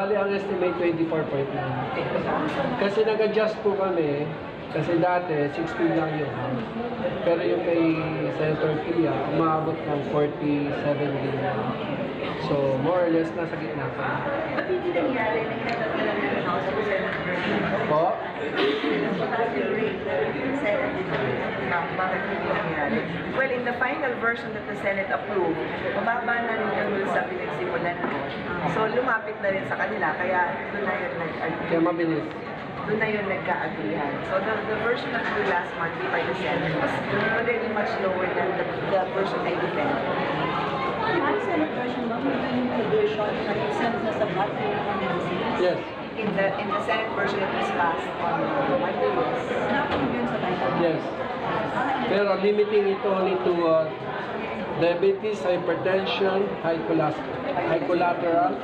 Bali, ang estimate 24.9. Kasi nag-adjust po kami, kasi dati 16 lang yun. Pero yung kay Senator Pia, umabot ng 47 din. So, more or less, nasa gitna pa. Ba't hindi nangyari? Nagkakaroon lang ng House of Senate version. Po? Bakit hindi nangyari? Well, in the final version that the Senate approved, mababa na rin yung sa pinagsimulan mo. So, lumapit na rin sa kanila, kaya doon na yun nag-agree. Kaya mabilis. Doon na yun nagka-agreehan. So, the version that we last month by the Senate was already much lower than the version I defended. Ang Senate version ba, may ganyung provision na i-send na sa blood for Yes. In the Senate version that was passed on Monday, yes. Napunod yun sa title. Yes. Pero limiting ito only to diabetes, hypertension, high collateral,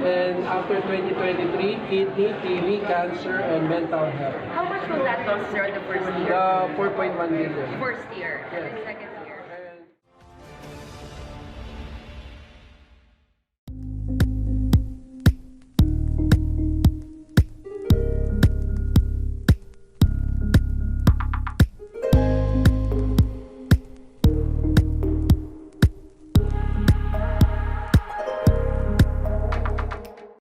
and after 2023, kidney, TB, cancer, and mental health. How much will that cost, sir, the first year? 4.1 million. First year. Yes. And then second